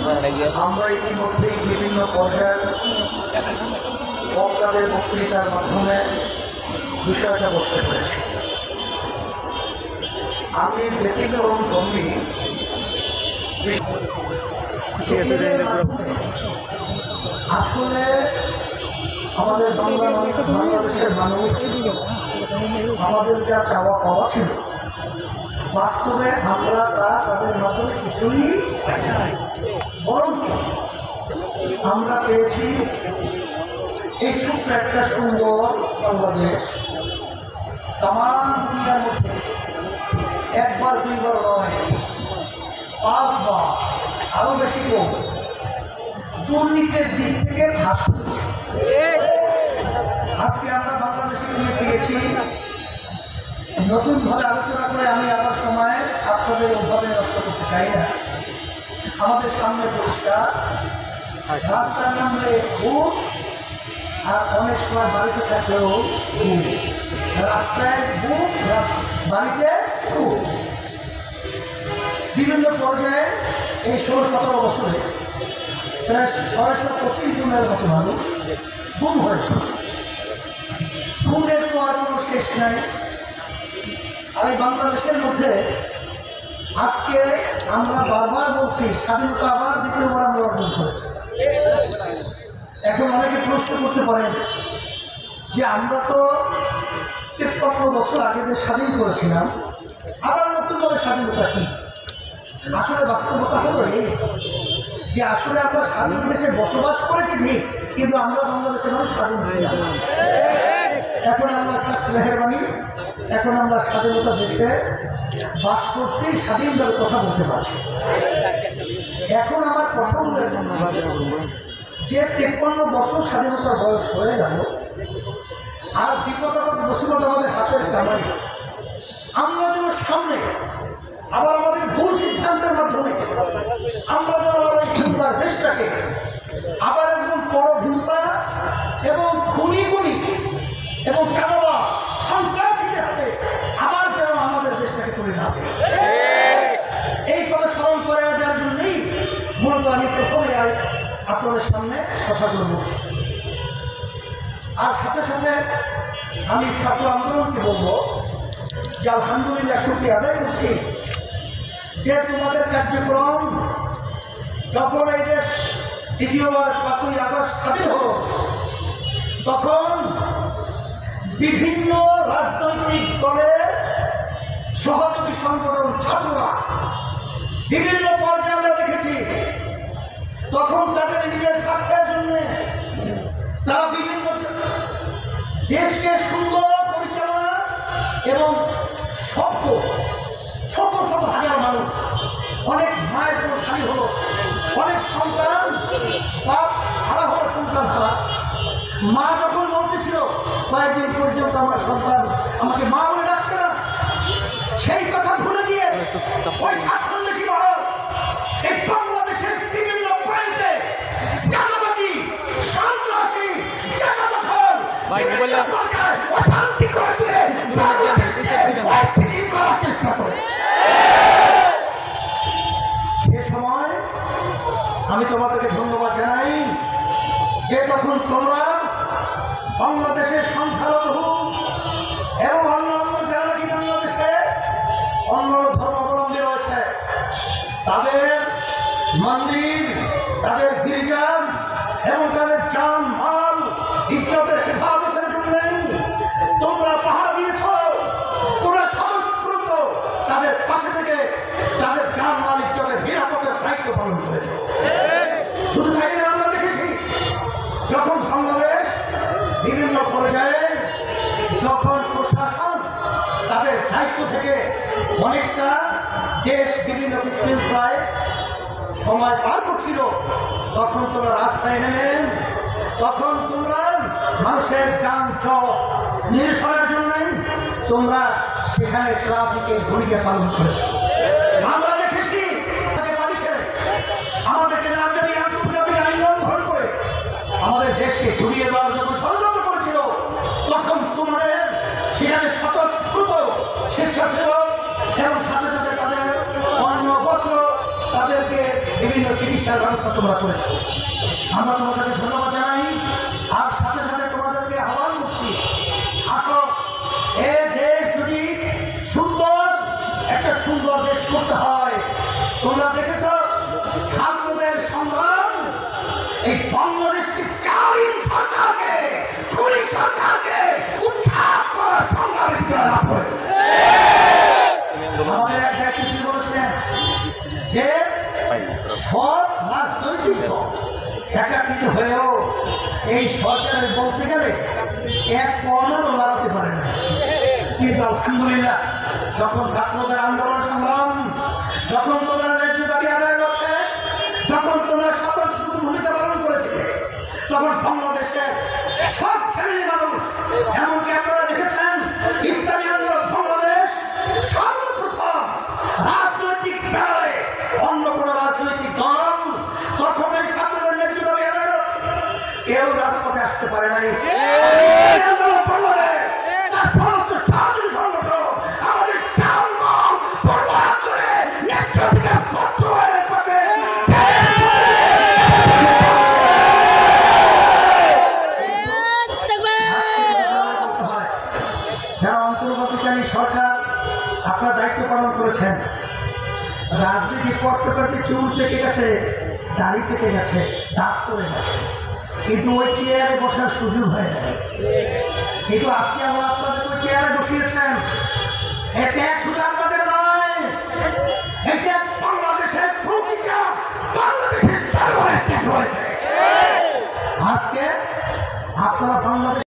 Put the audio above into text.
আমরা ইতিমধ্যেই বিভিন্ন পর্যায়ের বক্তাদের বক্তৃতার মাধ্যমে বিষয়টা বুঝতে পেরেছি। আমি ব্যতিক্রম ধর্মী আসলে আমাদের বাংলাদেশের মানুষ আমাদের যা চাওয়া পাওয়া ছিল বাস্তবে আমরা তাদের মাধ্যমে কিছুই বরঞ্চ আমরা পেয়েছি এই ছোট্ট একটা সুন্দর বাংলাদেশ। তামাম দুনিয়ার মধ্যে একবার দুইবার নয়, 5 বার আরো বেশি কম দুর্নীতির দিক থেকে ফাঁস করছে। আজকে আমরা বাংলাদেশে নিয়ে পেয়েছি। নতুনভাবে আলোচনা করে আমি আবার সময় আপনাদের ওভাবে নষ্ট করতে চাই না। আমাদের সামনে পরিষ্কার, রাস্তার নামে ভূত, আর অনেক সময় বাড়িতে থাকলেও ভূত। রাস্তায় ভূত, বাড়িতে ভূত। বিভিন্ন পর্যায়ে এই 16-17 বছরে প্রায় 625 জনের মতো মানুষ গুম হয়েছে। গুমের তো আর কোনো শেষ নাই। আর এই বাংলাদেশের মধ্যে আজকে আমরা বারবার বলছি স্বাধীনতা আবার দ্বিতীয়বার আমরা অর্জন করেছি। এখন অনেকে প্রশ্ন করতে পারেন যে আমরা তো 53 বছর আগে যে স্বাধীন করেছিলাম, আবার নতুনভাবে স্বাধীনতা কি? আসলে বাস্তবতা হলো এই যে আসলে আমরা স্বাধীন দেশে বসবাস করেছি ঠিক, কিন্তু আমরা বাংলাদেশের মানুষ স্বাধীন ছিলাম। এখন আল্লাহর খাস মেহেরবানি, এখন আমরা স্বাধীনতা দেশে বাস করছি, স্বাধীনভাবে কথা বলতে পারছি। এখন আমার কথা হলো যে 53 বছর স্বাধীনতার বয়স হয়ে গেল, আর বিপদাবাদ মুসিবত আমাদের হাতের কামাই। আমরা যেন সামনে আবার আমাদের ভুল সিদ্ধান্তের মাধ্যমে আমরা যেন এই সুন্দর দেশটাকে আবার একদম পরধীনতা এবং খুনি এবং চাঁদাবাজ সন্ত্রাসীদের হাতে আবার যেন আমাদের দেশটাকে তুলে না দেয়, এই কথা স্মরণ করে দেওয়ার জন্যই মূলত আমি প্রথমে আপনাদের সামনে কথাগুলো বলছি। আর সাথে সাথে আমি ছাত্র আন্দোলনকে বলবো যে আলহামদুলিল্লাহ শুকরিয়া আদায় করছি যে তোমাদের কার্যক্রম যখন এই দেশ দ্বিতীয়বার 5ই আগস্ট স্বাধীন হলো, তখন বিভিন্ন রাজনৈতিক দলের সহযোগী সংগঠন ছাত্ররা বিভিন্ন পর্যায়ে আমরা দেখেছি তখন তাদের নিজের স্বার্থের জন্য তারা বিভিন্ন দেশকে সুন্দর পরিচালনা এবং শত শত হাজার মানুষ, অনেক মায়ের কোল খালি হলো, অনেক সন্তান বাপ হারা হলো, সন্তান হারা। মা যখন বলতেছিল কয়েকদিন পর্যন্ত আমার সন্তান আমাকে মা বলে ডাকছে না, সেই কথা ভুলে গিয়ে ওই স্বার্থান্বেষী মহল এই বাংলাদেশের বিভিন্ন প্রান্তে চাঁদাবাজি, সন্ত্রাসী, জায়গা দখল, অশান্তি করে তুলে বাংলাদেশকে অস্থিতিশীল করার চেষ্টা করে। সে সময় আমি তোমাদেরকে ধন্যবাদ জানাই যে তখন তোমরা বাংলাদেশের সংখ্যালঘু এবং অন্যান্য যারা নাকি বাংলাদেশে অন্যান্য ধর্মাবলম্বী রয়েছে তাদের মন্দির, তাদের গির্জা এবং তাদের জান মাল ইজ্জতের হেফাজতের জন্য তোমরা পাহারা দিয়েছ, তোমরা স্বতঃস্ফূর্ত তাদের পাশে থেকে তাদের জান মাল ইজ্জতের নিরাপত্তার দায়িত্ব পালন করেছ। শুধু তাই না, আমরা দেখেছি যখন বাংলাদেশ বিভিন্ন পর্যায়ে যখন প্রশাসন তাদের দায়িত্ব থেকে অনেকটা দেশ বিভিন্ন বিশৃঙ্খলায় সময় পার করছিল, তখন তোমরা রাস্তায় নেমেন, তখন তোমরা মানুষের যানজট নিরসনের জন্য তোমরা সেখানে ট্রাফিকের ভূমিকা পালন করেছ। আমরা দেখেছি পানি ছেড়ে আমাদেরকে না জানিয়ে আন্তর্জাতিক আইন লঙ্ঘন করে আমাদের দেশকে ঘুরিয়ে দেওয়ার যখন ষড়যন্ত্র করেছিল, তখন তোমাদের সেখানে স্বতঃস্ফূর্ত স্বেচ্ছাসেবক এবং সাথে সাথে তাদের অন্ন বস্ত্র, তাদেরকে বিভিন্ন চিকিৎসা চিকিৎসার ব্যবস্থা তোমরা করেছো। আমরা তোমাদেরকে ধন্যবাদ জানাই, আর সাথে সাথে তোমাদেরকে আহ্বান করছি, আসো এ দেশ যদি একটা সুন্দর দেশ করতে হয়, তোমরা দেখেছ ছাত্রদের সংগ্রাম এই বাংলাদেশকে কালীন সরকারকে, খুনি সরকারকে উৎখাত করার সংগ্রামে লাভ করেছে। আমাদের এক দায়িত্বশীল বলেছিলেন যে সব রাজনৈতিক দল একাত্রিত হয়েও এই সরকারের বলতে গেলে এক কর্নারও দাঁড়াতে পারে না। কিন্তু আলহামদুলিল্লাহ, যখন ছাত্রদের আন্দোলন সংগ্রাম, যখন তোমরা ন্যায্য দাবি আদায়ের লক্ষ্যে, যখন তোমরা স্বতঃস্ফূর্ত ভূমিকা পালন করেছিলে, তখন বাংলাদেশের সব শ্রেণীর মানুষ, এমনকি আপনারা দেখেছেন ইসলামী আন্দোলন বাংলাদেশ সর্বপ্রথম রাজনৈতিক বেলায় অন্য কোন রাজনৈতিক দল কখনোই ছাত্রদের ন্যায্য দাবি আদায়ের কেউ রাজপথে আসতে পারে নাই। আন্দোলন বাংলাদেশ তার সমস্ত ছাত্রী সংগঠন আমাদের চালমান পরিবার করে নেতৃত্বের বর্তমানের পথে যারা অন্তর্বর্তীকালীন সরকার আপনার দায়িত্ব পালন করেছেন, রাজনীতি করতে করতে চুল পেকে গেছে, দাড়ি পেকে গেছে, দাঁত পড়ে গেছে, কিন্তু ওই চেয়ারে বসার সুযোগ হয় না। কিন্তু আজকে আমরা আপনাদের ওই চেয়ারে বসিয়েছেন, এ ত্যাগ শুধু আপনাদের নয়, এই ত্যাগ বাংলাদেশের প্রতিটা বাংলাদেশের জনগণের ত্যাগ রয়েছে। আজকে আপনারা বাংলাদেশ